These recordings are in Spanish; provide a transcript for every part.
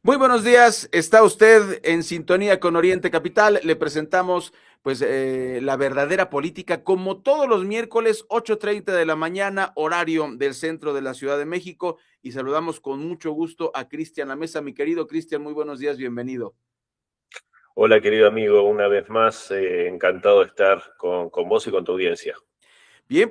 Muy buenos días, está usted en sintonía con Oriente Capital. Le presentamos la verdadera política como todos los miércoles 8:30 de la mañana, horario del centro de la Ciudad de México, y saludamos con mucho gusto a Cristian La Mesa. Mi querido Cristian, muy buenos días, bienvenido. Hola, querido amigo, una vez más, encantado de estar con vos y con tu audiencia. Bien,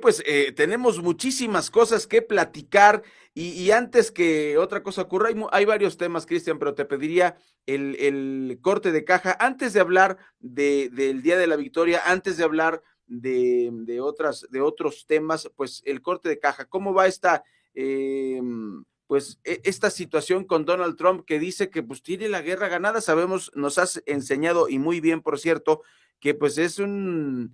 tenemos muchísimas cosas que platicar y antes que otra cosa ocurra, hay varios temas, Cristian, pero te pediría el corte de caja antes de hablar del Día de la Victoria, antes de hablar de otros temas, pues el corte de caja. ¿Cómo va eh, esta situación con Donald Trump que dice que pues tiene la guerra ganada? Sabemos, nos has enseñado y muy bien, por cierto, que pues es un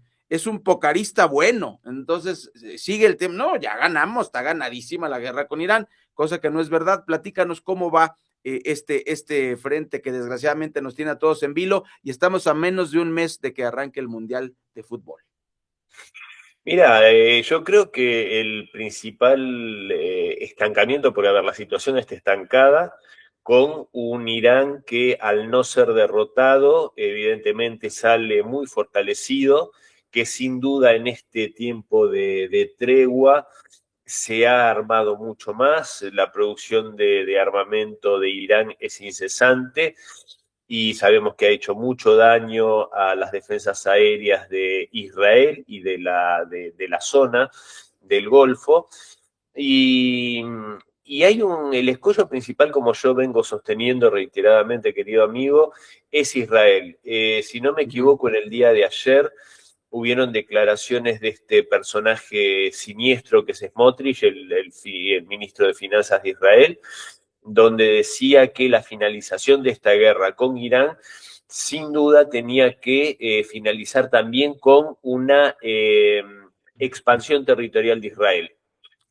pocarista bueno. Entonces, sigue el tema. No, ya ganamos, está ganadísima la guerra con Irán, cosa que no es verdad. Platícanos cómo va este frente que desgraciadamente nos tiene a todos en vilo y estamos a menos de un mes de que arranque el Mundial de Fútbol. Mira, yo creo que el principal estancamiento, porque a ver, la situación está estancada con un Irán que al no ser derrotado, evidentemente sale muy fortalecido, que sin duda en este tiempo de tregua se ha armado mucho más, la producción de armamento de Irán es incesante y sabemos que ha hecho mucho daño a las defensas aéreas de Israel y de la zona del Golfo. Y, y hay el escollo principal, como yo vengo sosteniendo reiteradamente, querido amigo, es Israel. Si no me Uh -huh. equivoco, en el día de ayer hubieron declaraciones de este personaje siniestro que es Smotrich, el ministro de Finanzas de Israel, donde decía que la finalización de esta guerra con Irán sin duda tenía que finalizar también con una expansión territorial de Israel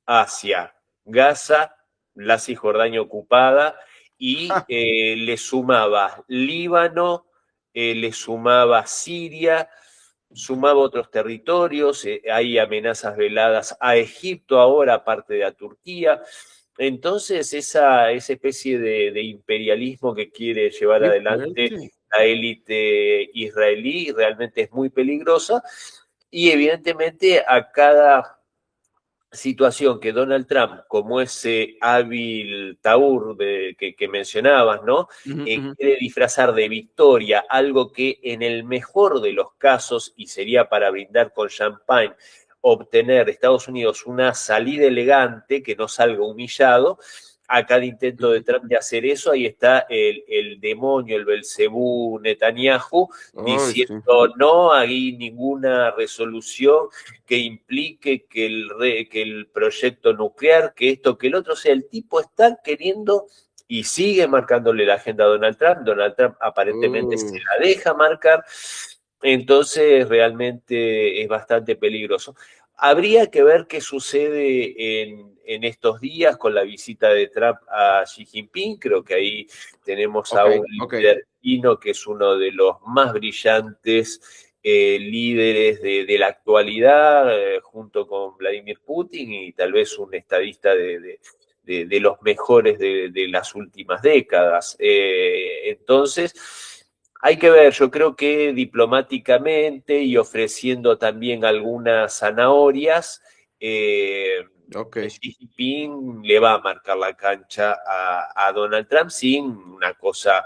hacia Gaza, la Cisjordania ocupada, y le sumaba Líbano, le sumaba Siria, sumaba otros territorios, hay amenazas veladas a Egipto ahora, aparte de a Turquía. Entonces, esa especie de imperialismo que quiere llevar Qué adelante fuerte. la élite israelí realmente es muy peligrosa y evidentemente a cada situación que Donald Trump, como ese hábil taur que mencionabas, ¿no? Uh -huh, uh -huh. Quiere disfrazar de victoria algo que en el mejor de los casos, y sería para brindar con champagne, obtener Estados Unidos una salida elegante, que no salga humillado. A cada intento de Trump de hacer eso, ahí está el demonio, el Belcebú Netanyahu, Ay, sí. diciendo no hay ninguna resolución que implique que el proyecto nuclear, que esto, que el otro, o sea, el tipo está queriendo y sigue marcándole la agenda a Donald Trump. Donald Trump aparentemente se la deja marcar, entonces realmente es bastante peligroso. Habría que ver qué sucede en estos días con la visita de Trump a Xi Jinping. Creo que ahí tenemos a Ok, un ok. líder chino que es uno de los más brillantes líderes de la actualidad, junto con Vladimir Putin y tal vez un estadista de los mejores de las últimas décadas. Entonces, hay que ver, yo creo que diplomáticamente y ofreciendo también algunas zanahorias, Ok. Xi Jinping le va a marcar la cancha a Donald Trump sin una cosa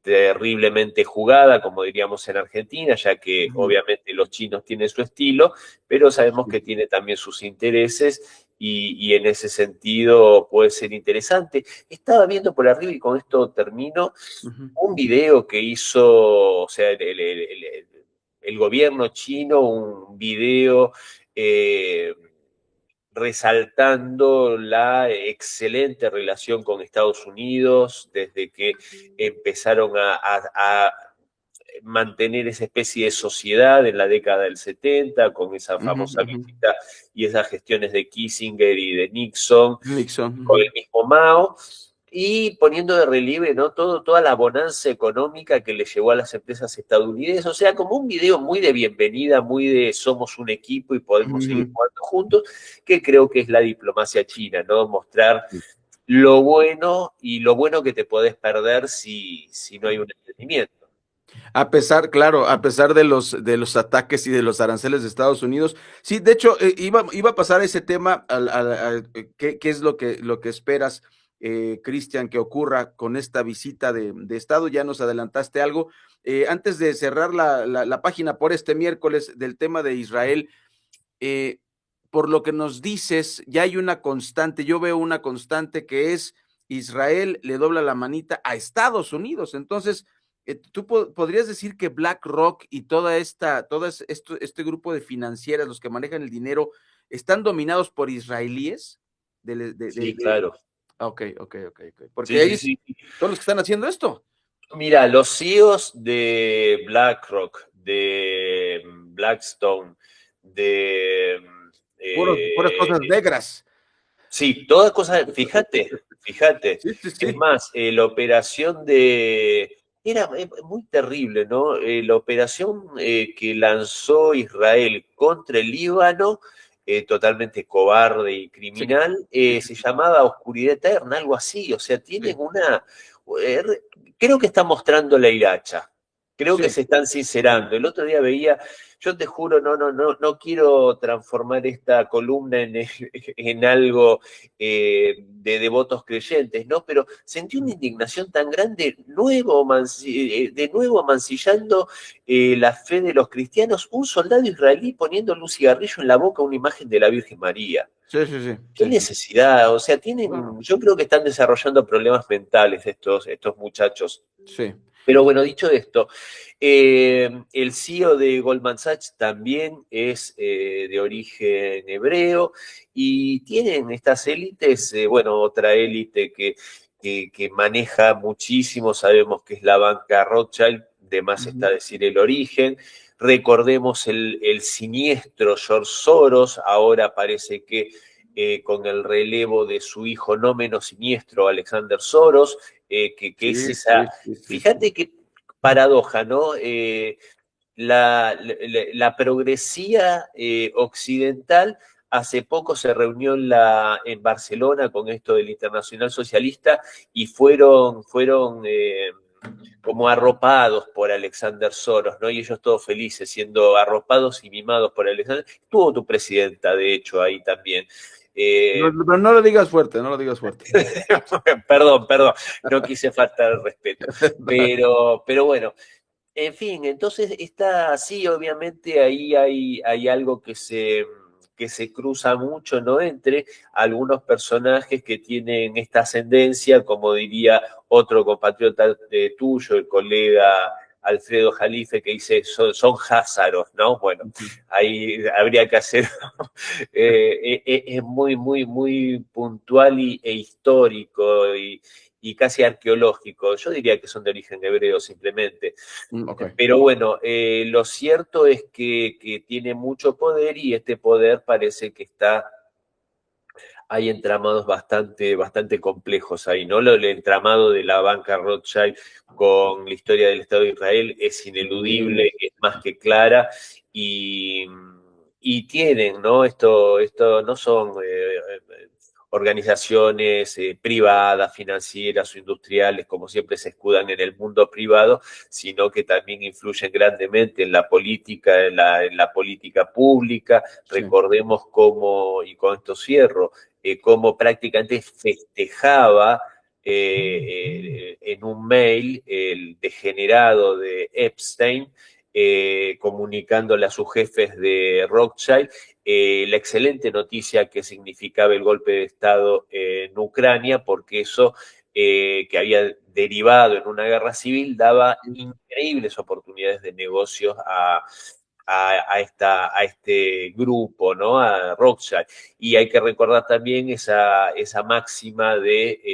terriblemente jugada, como diríamos en Argentina, ya que Uh -huh. obviamente los chinos tienen su estilo, pero sabemos que tiene también sus intereses y en ese sentido puede ser interesante. Estaba viendo por arriba y con esto termino Uh -huh. un video que hizo, o sea, el gobierno chino, un video eh, resaltando la excelente relación con Estados Unidos desde que empezaron a mantener esa especie de sociedad en la década del 70, con esa Uh -huh, famosa uh -huh. visita y esas gestiones de Kissinger y de Nixon Nixon. Uh con -huh. el mismo Mao, y poniendo de relieve, ¿no? Toda la bonanza económica que le llevó a las empresas estadounidenses, o sea, como un video muy de bienvenida, muy de somos un equipo y Uh podemos seguir -huh. jugando juntos, que creo que es la diplomacia china, ¿no? Mostrar lo bueno que te podés perder si no hay un entendimiento. A pesar, claro, a pesar de los ataques y de los aranceles de Estados Unidos. Sí, de hecho, iba a pasar ese tema, ¿qué es lo que esperas, Cristian, que ocurra con esta visita de Estado? Ya nos adelantaste algo. Antes de cerrar la página por este miércoles del tema de Israel, eh, por lo que nos dices, ya hay una constante, yo veo una constante que es Israel le dobla la manita a Estados Unidos. Entonces, tú podrías decir que BlackRock y este grupo de financieras, los que manejan el dinero, están dominados por israelíes. Sí, claro. Ok, ok, ok, ok. Sí, Porque sí, ellos sí. son los que están haciendo esto. Mira, los CEOs de BlackRock, de Blackstone, de... Puras eh, cosas negras. sí, todas cosas, fíjate. Sí, sí, Es sí. más, la operación de... Era muy terrible, ¿no? La operación que lanzó Israel contra el Líbano, totalmente cobarde y Sí, criminal, sí, sí, se sí, llamaba Oscuridad Eterna, algo así. O sea, tienen sí, una... creo que está mostrando la hilacha. Creo que sí, se están sincerando. El otro día veía, yo te juro, no quiero transformar esta columna en algo de devotos creyentes, ¿no? Pero sentí una indignación tan grande, de nuevo mancillando la fe de los cristianos, un soldado israelí poniéndole un cigarrillo en la boca a una imagen de la Virgen María. sí, sí, sí, ¿Qué sí, sí. necesidad? O sea, Claro. yo creo que están desarrollando problemas mentales estos muchachos. Sí. Pero bueno, dicho esto, el CEO de Goldman Sachs también es de origen hebreo y tienen estas élites, bueno, otra élite que maneja muchísimo, sabemos que es la banca Rothschild, de más está Ujú. decir el origen. Recordemos el siniestro George Soros, ahora parece que con el relevo de su hijo no menos siniestro, Alexander Soros, que es Sí, esa. sí, sí, sí, sí. Fíjate qué paradoja, ¿no? La progresía occidental hace poco se reunió en Barcelona con esto del Internacional Socialista y fueron como arropados por Alexander Soros, ¿no? Y ellos todos felices, siendo arropados y mimados por Alexander. Tuvo tu presidenta, de hecho, ahí también. No, Eh, no, no lo digas fuerte, no lo digas fuerte. perdón, no quise faltar el respeto. Pero bueno, en fin, entonces está así, obviamente ahí hay algo que se cruza mucho, ¿no? Entre algunos personajes que tienen esta ascendencia, como diría otro compatriota tuyo, el colega Alfredo Jalife, que dice, son házaros, ¿no? Bueno, ahí habría que hacer, es muy puntual e histórico y casi arqueológico. Yo diría que son de origen hebreo simplemente. Ok. Pero bueno, lo cierto es que tiene mucho poder y este poder parece que hay entramados bastante complejos ahí, ¿no? El entramado de la banca Rothschild con la historia del Estado de Israel es Sí, ineludible, es más que clara y, y tienen, ¿no? Esto no son organizaciones privadas, financieras o industriales, como siempre se escudan en el mundo privado, sino que también influyen grandemente en la política, en la política pública. sí. Recordemos cómo, y con esto cierro, cómo prácticamente festejaba en un mail el degenerado de Epstein, comunicándole a sus jefes de Rothschild la excelente noticia que significaba el golpe de Estado en Ucrania, porque eso que había derivado en una guerra civil daba increíbles oportunidades de negocios a este grupo, ¿no? A Rothschild. Y hay que recordar también esa máxima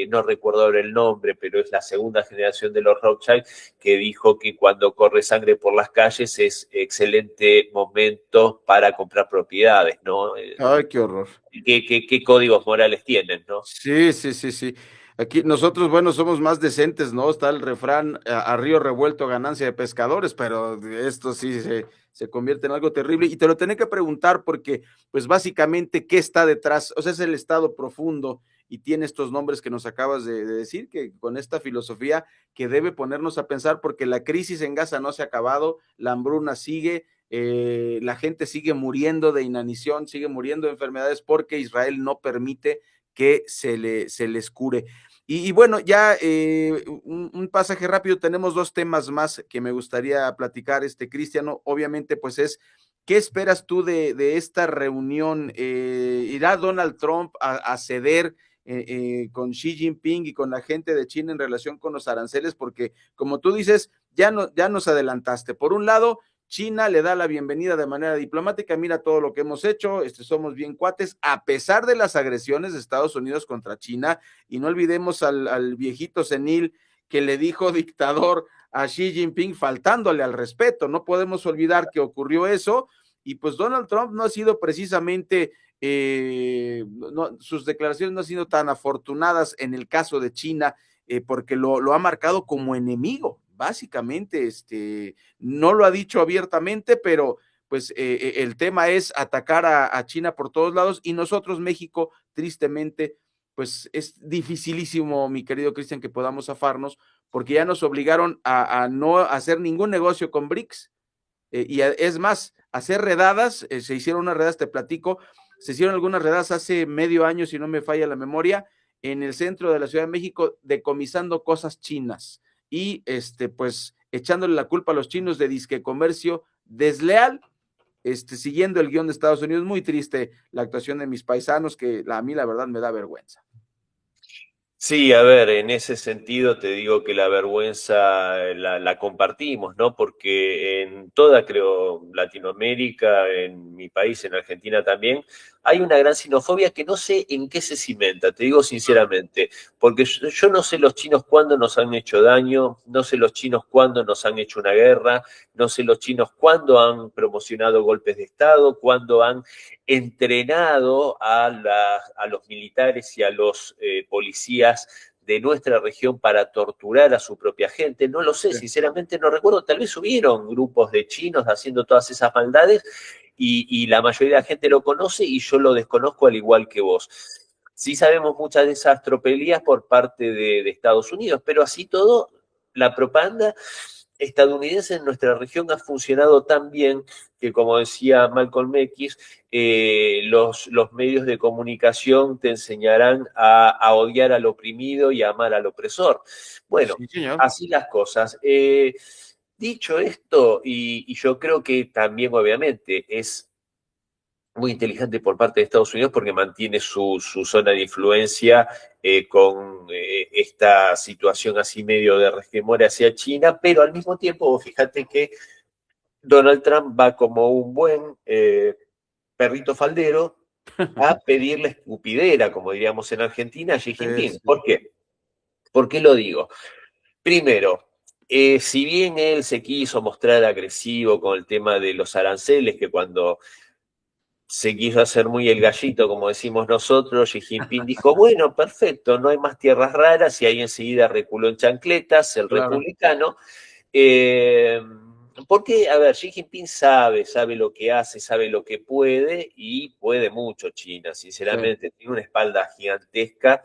no recuerdo ahora el nombre, pero es la segunda generación de los Rothschild, que dijo que cuando corre sangre por las calles es excelente momento para comprar propiedades, ¿no? Ay, qué horror. ¿Qué códigos morales tienen, ¿no? Sí, sí, sí, sí. Aquí nosotros, bueno, somos más decentes, ¿no? Está el refrán, a río revuelto ganancia de pescadores, pero esto sí se convierte en algo terrible. Y te lo tenía que preguntar porque, pues básicamente, ¿qué está detrás? O sea, es el estado profundo y tiene estos nombres que nos acabas de decir, que con esta filosofía que debe ponernos a pensar, porque la crisis en Gaza no se ha acabado, la hambruna sigue, la gente sigue muriendo de inanición, sigue muriendo de enfermedades porque Israel no permite que se les cure. Y bueno, ya un pasaje rápido, tenemos dos temas más que me gustaría platicar, Cristiano, obviamente pues es, ¿qué esperas tú de esta reunión? ¿Irá Donald Trump a ceder con Xi Jinping y con la gente de China en relación con los aranceles? Porque como tú dices, ya nos adelantaste. Por un lado, China le da la bienvenida de manera diplomática, mira todo lo que hemos hecho, somos bien cuates, a pesar de las agresiones de Estados Unidos contra China, y no olvidemos al viejito senil que le dijo dictador a Xi Jinping, faltándole al respeto. No podemos olvidar que ocurrió eso, y pues Donald Trump no ha sido precisamente, sus declaraciones no han sido tan afortunadas en el caso de China, porque lo ha marcado como enemigo, básicamente, no lo ha dicho abiertamente, pero pues el tema es atacar a China por todos lados, y nosotros, México, tristemente, pues es dificilísimo, mi querido Cristian, que podamos zafarnos, porque ya nos obligaron a no hacer ningún negocio con BRICS, y es más, hacer redadas, se hicieron unas redadas, te platico, se hicieron algunas redadas hace medio año, si no me falla la memoria, en el centro de la Ciudad de México, decomisando cosas chinas, y pues echándole la culpa a los chinos de disque comercio desleal, siguiendo el guión de Estados Unidos. Muy triste la actuación de mis paisanos, que a mí la verdad me da vergüenza. Sí, a ver, en ese sentido te digo que la vergüenza la compartimos, ¿no? Porque en toda, creo, Latinoamérica, en mi país, en Argentina también, hay una gran xenofobia que no sé en qué se cimenta, te digo sinceramente, porque yo no sé los chinos cuándo nos han hecho daño, no sé los chinos cuándo nos han hecho una guerra, no sé los chinos cuándo han promocionado golpes de Estado, cuándo han entrenado a los militares y a los policías de nuestra región para torturar a su propia gente. No lo sé, sinceramente no recuerdo. Tal vez hubieron grupos de chinos haciendo todas esas maldades y la mayoría de la gente lo conoce y yo lo desconozco al igual que vos. Sí sabemos muchas de esas tropelías por parte de Estados Unidos, pero así todo, la propaganda estadounidense en nuestra región ha funcionado tan bien que, como decía Malcolm X, los medios de comunicación te enseñarán a odiar al oprimido y a amar al opresor. Bueno, sí, así las cosas. Dicho esto, y yo creo que también obviamente es muy inteligente por parte de Estados Unidos porque mantiene su zona de influencia con esta situación así medio de resquemor hacia China, pero al mismo tiempo, fíjate que Donald Trump va como un buen perrito faldero a pedirle escupidera, como diríamos en Argentina, a Xi Jinping. ¿Por qué? ¿Por qué lo digo? Primero, si bien él se quiso mostrar agresivo con el tema de los aranceles, que cuando se quiso hacer muy el gallito, como decimos nosotros, Xi Jinping dijo, bueno, perfecto, no hay más tierras raras, y ahí enseguida reculó en chancletas, el claro. republicano. Porque, a ver, Xi Jinping sabe lo que hace, sabe lo que puede, y puede mucho China, sinceramente, tiene una espalda gigantesca,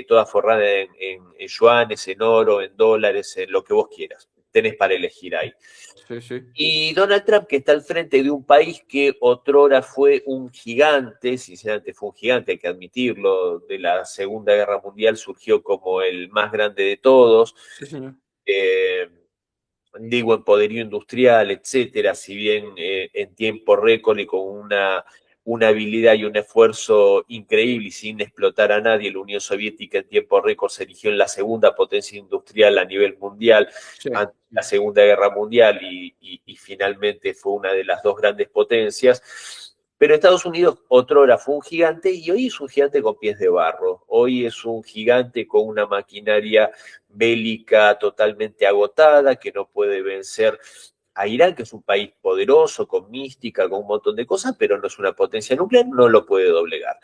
toda forrada en yuanes, en oro, en dólares, en lo que vos quieras. Tenés para elegir ahí. Sí. Y Donald Trump, que está al frente de un país que otrora fue un gigante, sinceramente fue un gigante, hay que admitirlo, de la Segunda Guerra Mundial surgió como el más grande de todos, Sí, señor. Digo, en poderío industrial, etcétera, si bien en tiempo récord y con una habilidad y un esfuerzo increíble y sin explotar a nadie, la Unión Soviética en tiempo récord se erigió en la segunda potencia industrial a nivel mundial Sí. ante la Segunda Guerra Mundial y finalmente fue una de las dos grandes potencias. Pero Estados Unidos otrora fue un gigante y hoy es un gigante con pies de barro. Hoy es un gigante con una maquinaria bélica totalmente agotada, que no puede vencer a Irán, que es un país poderoso, con mística, con un montón de cosas, pero no es una potencia nuclear, no lo puede doblegar.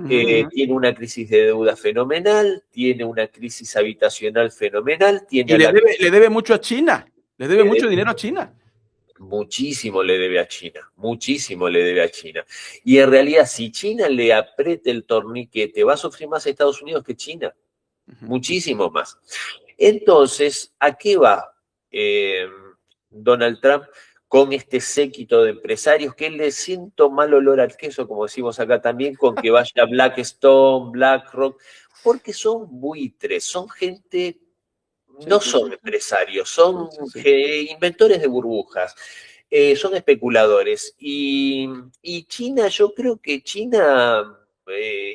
Tiene una crisis de deuda fenomenal, tiene una crisis habitacional fenomenal, tiene Y a la... le debe mucho a China, le debe mucho dinero a China. muchísimo le debe a China, muchísimo le debe a China. Y en realidad, si China le apriete el torniquete, va a sufrir más Estados Unidos que China, Ujú. muchísimo más. Entonces, ¿a qué va eh, Donald Trump con este séquito de empresarios que le siento mal olor al queso, como decimos acá también, con que vaya Blackstone, BlackRock, porque son buitres, son gente, Sí, no sí, son sí, sí. empresarios, Sí, son sí, sí. inventores de burbujas, son especuladores. Y China, yo creo que China,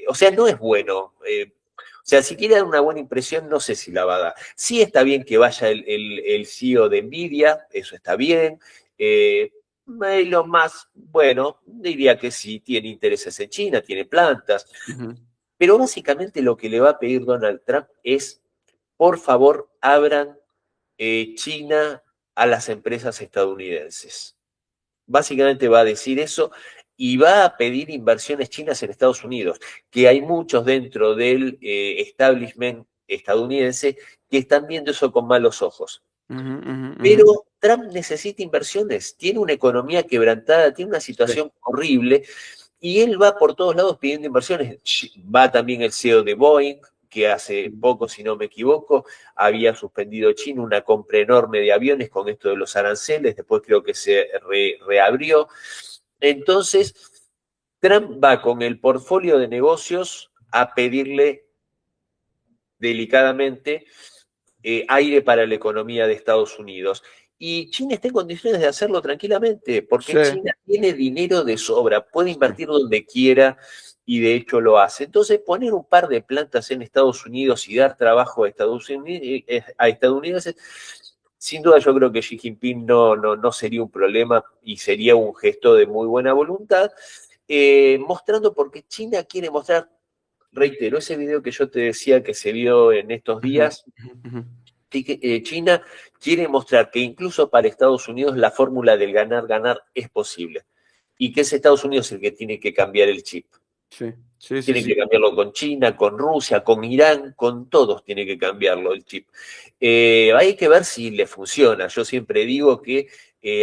o sea, no es bueno. O sea, si quiere dar una buena impresión, no sé si la va a dar. Sí está bien que vaya el CEO de Nvidia, eso está bien. Eh, Elon Musk, bueno, diría que sí, tiene intereses en China, tiene plantas. Ujú. Pero básicamente lo que le va a pedir Donald Trump es, por favor, abran China a las empresas estadounidenses. Básicamente va a decir eso y va a pedir inversiones chinas en Estados Unidos, que hay muchos dentro del establishment estadounidense que están viendo eso con malos ojos. Ujú, ujú, ujú. Pero Trump necesita inversiones, tiene una economía quebrantada, tiene una Sí. situación horrible y él va por todos lados pidiendo inversiones. Va también el CEO de Boeing, que hace poco, si no me equivoco, había suspendido China una compra enorme de aviones con esto de los aranceles, después creo que se reabrió. Entonces, Trump va con el portfolio de negocios a pedirle delicadamente aire para la economía de Estados Unidos. Y China está en condiciones de hacerlo tranquilamente, porque Sí, China tiene dinero de sobra, puede sí. invertir donde quiera y de hecho lo hace. Entonces, poner un par de plantas en Estados Unidos y dar trabajo a estadounidenses, sin duda yo creo que Xi Jinping no sería un problema y sería un gesto de muy buena voluntad, mostrando porque China quiere mostrar, reitero, ese video que yo te decía que se vio en estos Ujú, días, ujú, ujú. China quiere mostrar que incluso para Estados Unidos la fórmula del ganar-ganar es posible y que es Estados Unidos el que tiene que cambiar el chip. Sí, sí, sí, Tienen sí. que cambiarlo con China, con Rusia, con Irán, con todos tiene que cambiarlo el chip. Hay que ver si le funciona. Yo siempre digo que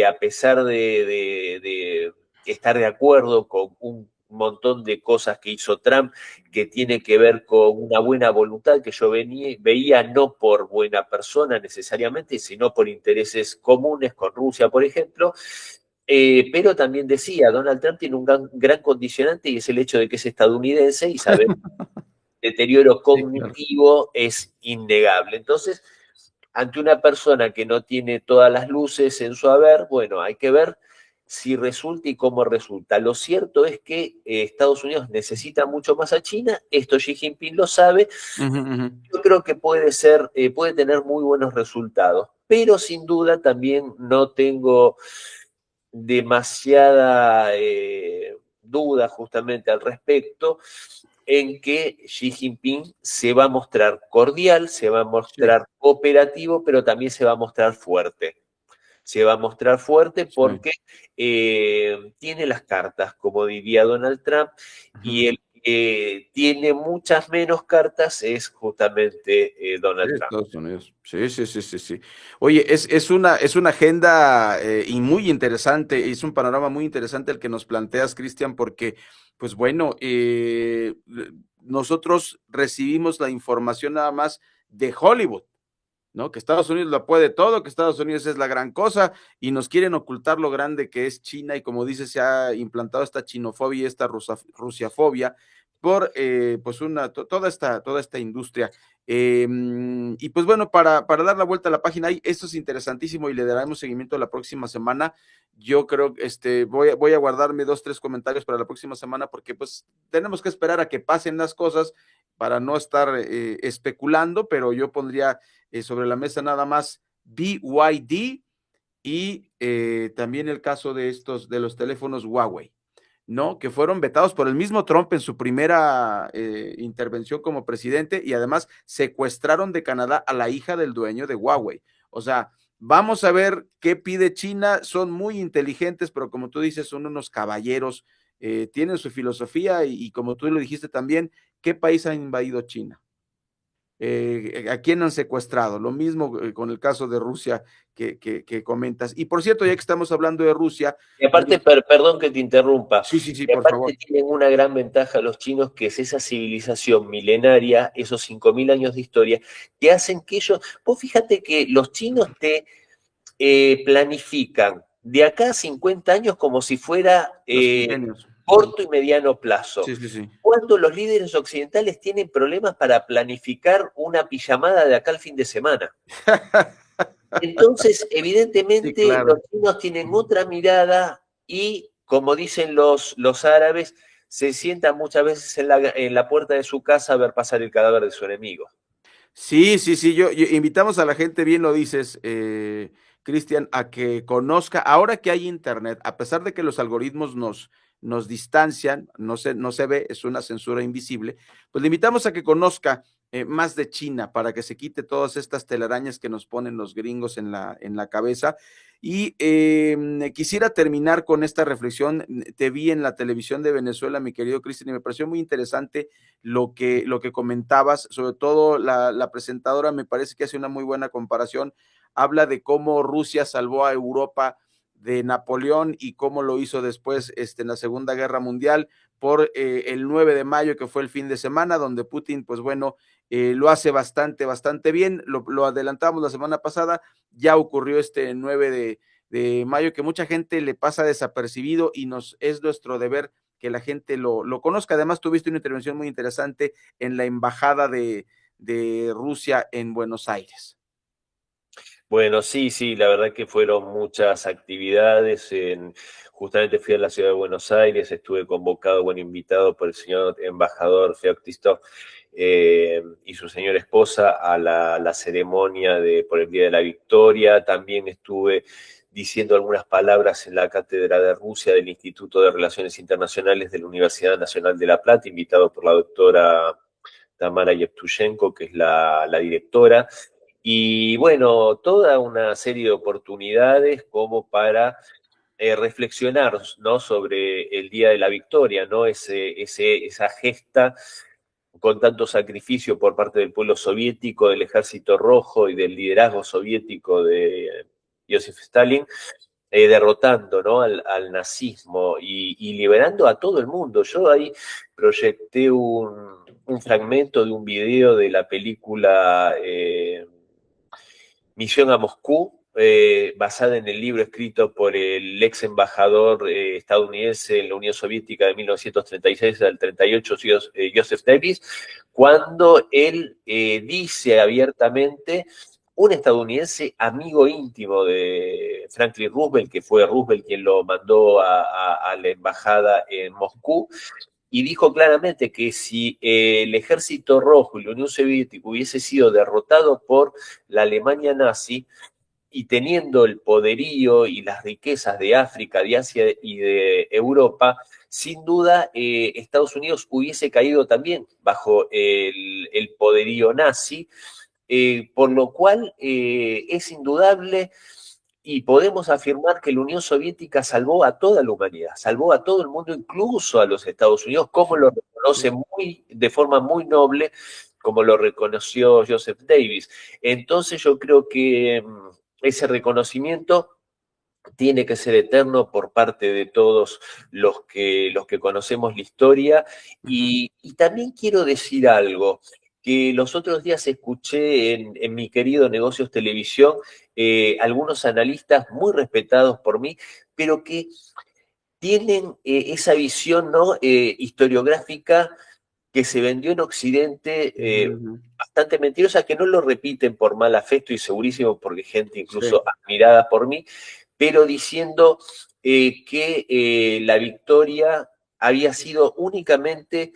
a pesar de estar de acuerdo con un montón de cosas que hizo Trump, que tiene que ver con una buena voluntad que yo veía no por buena persona necesariamente, sino por intereses comunes con Rusia, por ejemplo, pero también decía, Donald Trump tiene un gran condicionante y es el hecho de que es estadounidense y saber el deterioro Sí, claro. cognitivo es innegable. Entonces, ante una persona que no tiene todas las luces en su haber, bueno, hay que ver si resulta y cómo resulta. Lo cierto es que Estados Unidos necesita mucho más a China, esto Xi Jinping lo sabe, Ujú, ujú. yo creo que puede ser, puede tener muy buenos resultados, pero sin duda también no tengo demasiada duda justamente al respecto, en que Xi Jinping se va a mostrar cordial, se va a Sí, mostrar cooperativo, pero también se va a mostrar fuerte. Se va a mostrar fuerte sí. porque tiene las cartas, como diría Donald Trump, Ujú. y el que tiene muchas menos cartas es justamente Sí, Donald Trump. Estados Unidos. Sí, sí, sí, sí, sí. Oye, es una agenda y muy interesante, es un panorama muy interesante el que nos planteas, Cristian, porque, pues bueno, nosotros recibimos la información nada más de Hollywood, ¿no? Que Estados Unidos lo puede todo, que Estados Unidos es la gran cosa y nos quieren ocultar lo grande que es China y como dice, se ha implantado esta chinofobia y esta rusiafobia por pues toda esta industria. Y pues bueno, para dar la vuelta a la página, esto es interesantísimo y le daremos seguimiento la próxima semana. Yo creo que voy a guardarme dos, tres comentarios para la próxima semana porque pues tenemos que esperar a que pasen las cosas para no estar especulando, pero yo pondría sobre la mesa nada más BYD y también el caso de de los teléfonos Huawei, ¿no? Que fueron vetados por el mismo Trump en su primera intervención como presidente y además secuestraron de Canadá a la hija del dueño de Huawei. O sea, vamos a ver qué pide China. Son muy inteligentes, pero como tú dices, son unos caballeros, tienen su filosofía y como tú lo dijiste también, ¿qué país ha invadido China? ¿A quién han secuestrado? Lo mismo con el caso de Rusia que comentas. Y por cierto, ya que estamos hablando de Rusia, Y aparte, perdón que te interrumpa, sí, sí, sí, y por aparte favor. tienen una gran ventaja los chinos, que es esa civilización milenaria, esos 5.000 años de historia, que hacen que ellos, vos fíjate que los chinos te planifican de acá a 50 años como si fuera Los quinquenios. corto y mediano plazo. Sí, sí, sí. Cuando los líderes occidentales tienen problemas para planificar una pijamada de acá al fin de semana. Entonces, Sí, evidentemente, los claro. chinos tienen otra mirada y, como dicen los árabes, se sientan muchas veces en la puerta de su casa a ver pasar el cadáver de su enemigo. Sí, sí, sí, invitamos a la gente, bien lo dices, Cristian, a que conozca, ahora que hay internet, a pesar de que los algoritmos nos distancian, no se ve, es una censura invisible, pues le invitamos a que conozca más de China para que se quite todas estas telarañas que nos ponen los gringos en la cabeza. Y quisiera terminar con esta reflexión. Te vi en la televisión de Venezuela, mi querido Cristian, y me pareció muy interesante lo que comentabas, sobre todo la presentadora me parece que hace una muy buena comparación, habla de cómo Rusia salvó a Europa de Napoleón y cómo lo hizo después en la Segunda Guerra Mundial por el 9 de mayo, que fue el fin de semana, donde Putin, pues bueno, lo hace bastante bien, lo adelantamos la semana pasada, ya ocurrió este 9 de mayo, que mucha gente le pasa desapercibido y es nuestro deber que la gente lo conozca. Además, tuviste una intervención muy interesante en la embajada de Rusia en Buenos Aires. Bueno, sí, sí, la verdad que fueron muchas actividades. Justamente fui a la ciudad de Buenos Aires, estuve convocado, bueno, invitado por el señor embajador Feoctistov y su señora esposa a la ceremonia por el Día de la Victoria. También estuve diciendo algunas palabras en la cátedra de Rusia del Instituto de Relaciones Internacionales de la Universidad Nacional de La Plata, invitado por la doctora Tamara Yevtushenko, que es la directora. Y bueno, toda una serie de oportunidades como para reflexionar, ¿no?, sobre el Día de la Victoria, ¿no? Esa gesta con tanto sacrificio por parte del pueblo soviético, del Ejército Rojo y del liderazgo soviético de Joseph Stalin, derrotando, ¿no?, al nazismo y liberando a todo el mundo. Yo ahí proyecté un fragmento de un video de la película Misión a Moscú, basada en el libro escrito por el ex embajador estadounidense en la Unión Soviética de 1936 al 38, Joseph Davis, cuando él dice abiertamente, un estadounidense amigo íntimo de Franklin Roosevelt, que fue Roosevelt quien lo mandó a la embajada en Moscú, y dijo claramente que si el Ejército Rojo y la Unión Soviética hubiese sido derrotado por la Alemania nazi, y teniendo el poderío y las riquezas de África, de Asia y de Europa, sin duda Estados Unidos hubiese caído también bajo el poderío nazi, por lo cual es indudable y podemos afirmar que la Unión Soviética salvó a toda la humanidad, salvó a todo el mundo, incluso a los Estados Unidos, como Sí, lo reconoce de forma muy noble, como lo reconoció Joseph Davis. Entonces yo creo que ese reconocimiento tiene que ser eterno por parte de todos los que conocemos la historia. Y también quiero decir algo que los otros días escuché en mi querido Negocios Televisión, algunos analistas muy respetados por mí, pero que tienen esa visión, ¿no?, historiográfica que se vendió en Occidente, bastante mentirosa, que no lo repiten por mala fe, estoy segurísimo, porque gente sí, incluso admirada por mí, pero diciendo que la victoria había sido únicamente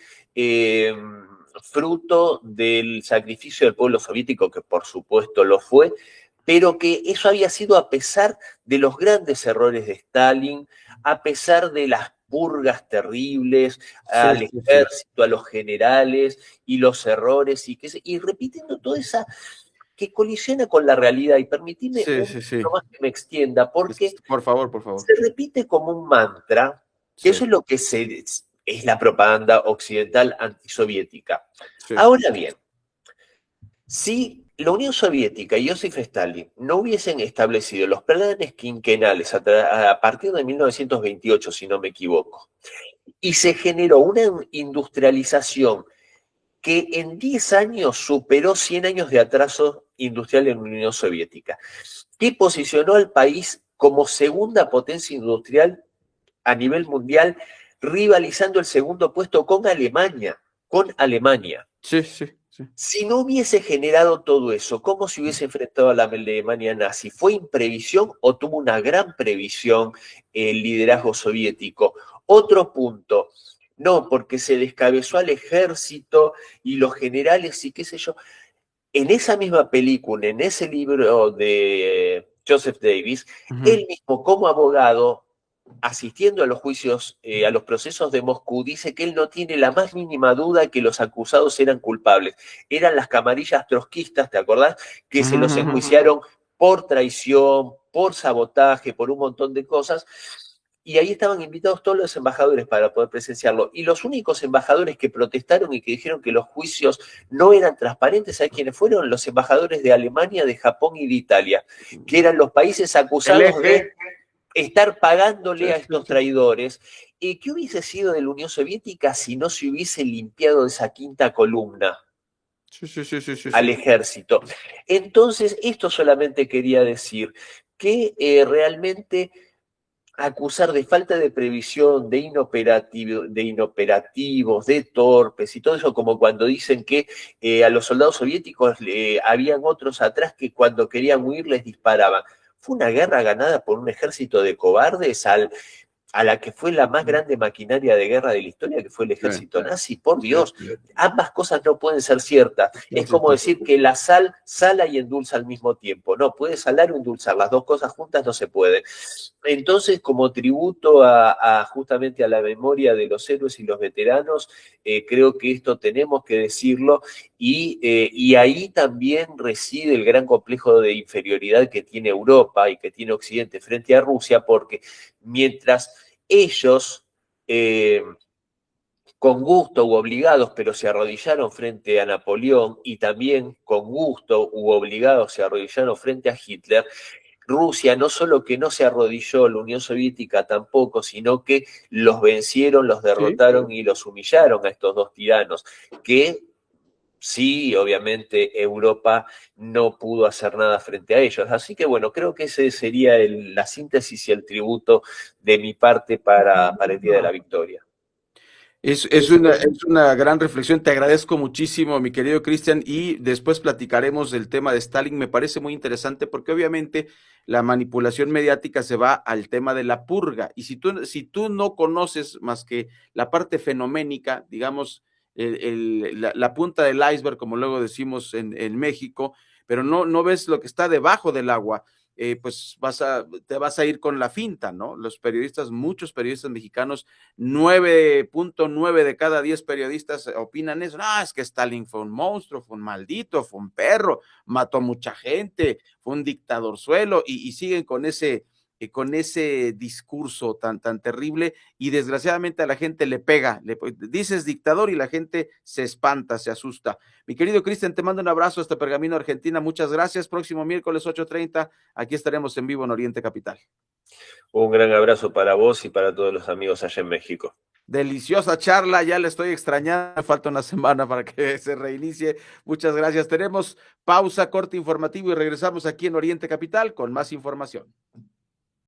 fruto del sacrificio del pueblo soviético, que por supuesto lo fue, pero que eso había sido a pesar de los grandes errores de Stalin, a pesar de las purgas terribles sí, al sí, sí, ejército, a los generales y los errores, y repitiendo toda esa que colisiona con la realidad. Y permitime sí, un sí, poquito sí. más que me extienda, porque Por favor, por favor. se repite como un mantra, que Sí, eso es lo que es la propaganda occidental antisoviética. sí. Ahora bien, Si la Unión Soviética y Joseph Stalin no hubiesen establecido los planes quinquenales a partir de 1928, si no me equivoco, y se generó una industrialización que en 10 años superó 100 años de atraso industrial en la Unión Soviética, que posicionó al país como segunda potencia industrial a nivel mundial, rivalizando el segundo puesto con Alemania, con Alemania. Sí, sí, sí. Si no hubiese generado todo eso, ¿cómo se hubiese enfrentado a la Alemania nazi? ¿Fue imprevisión o tuvo una gran previsión el liderazgo soviético? Otro punto, no, porque se descabezó al ejército y los generales y qué sé yo. En esa misma película, en ese libro de Joseph Davis, él mismo como abogado, asistiendo a los juicios, a los procesos de Moscú, dice que él no tiene la más mínima duda que los acusados eran culpables. Eran las camarillas trotskistas, ¿te acordás? Que se los enjuiciaron por traición, por sabotaje, por un montón de cosas. Y ahí estaban invitados todos los embajadores para poder presenciarlo. Y los únicos embajadores que protestaron y que dijeron que los juicios no eran transparentes, ¿sabes quiénes fueron? Los embajadores de Alemania, de Japón y de Italia, que eran los países acusados de estar pagándole a estos traidores. ¿Qué hubiese sido de la Unión Soviética si no se hubiese limpiado esa quinta columna al ejército? Entonces, esto solamente quería decir que realmente acusar de falta de previsión, de inoperativos, de torpes y todo eso, como cuando dicen que a los soldados soviéticos habían otros atrás que cuando querían huir les disparaban. Fue una guerra ganada por un ejército de cobardes a la que fue la más grande maquinaria de guerra de la historia, que fue el ejército nazi. Por Dios, ambas cosas no pueden ser ciertas. Es como decir que la sal sala y endulza al mismo tiempo. No, puede salar o endulzar, las dos cosas juntas no se puede. Entonces, como tributo justamente a la memoria de los héroes y los veteranos, creo que esto tenemos que decirlo, y ahí también reside el gran complejo de inferioridad que tiene Europa y que tiene Occidente frente a Rusia, porque mientras ellos, con gusto u obligados, pero se arrodillaron frente a Napoleón, y también con gusto u obligados se arrodillaron frente a Hitler, Rusia no solo que no se arrodilló, la Unión Soviética tampoco, sino que los vencieron, los derrotaron y los humillaron a estos dos tiranos, que sí, obviamente Europa no pudo hacer nada frente a ellos. Así que bueno, creo que ese sería la síntesis y el tributo de mi parte para el Día de la Victoria. Es una gran reflexión, te agradezco muchísimo, mi querido Cristian, y después platicaremos del tema de Stalin. Me parece muy interesante porque obviamente la manipulación mediática se va al tema de la purga, y si tú no conoces más que la parte fenoménica, digamos, la punta del iceberg, como luego decimos en México, pero no ves lo que está debajo del agua, pues te vas a ir con la finta, ¿no? Los periodistas, muchos periodistas mexicanos, 9.9 de cada 10 periodistas opinan eso. No, es que Stalin fue un monstruo, fue un maldito, fue un perro, mató mucha gente, fue un dictadorzuelo, y siguen con ese discurso tan terrible, y desgraciadamente a la gente le pega, dices dictador y la gente se espanta, se asusta. Mi querido Cristian, te mando un abrazo hasta Pergamino, Argentina, muchas gracias. Próximo miércoles 8:30, aquí estaremos en vivo en Oriente Capital. Un gran abrazo para vos y para todos los amigos allá en México. Deliciosa charla, ya le estoy extrañando, falta una semana para que se reinicie. Muchas gracias. Tenemos pausa, corte informativo, y regresamos aquí en Oriente Capital con más información.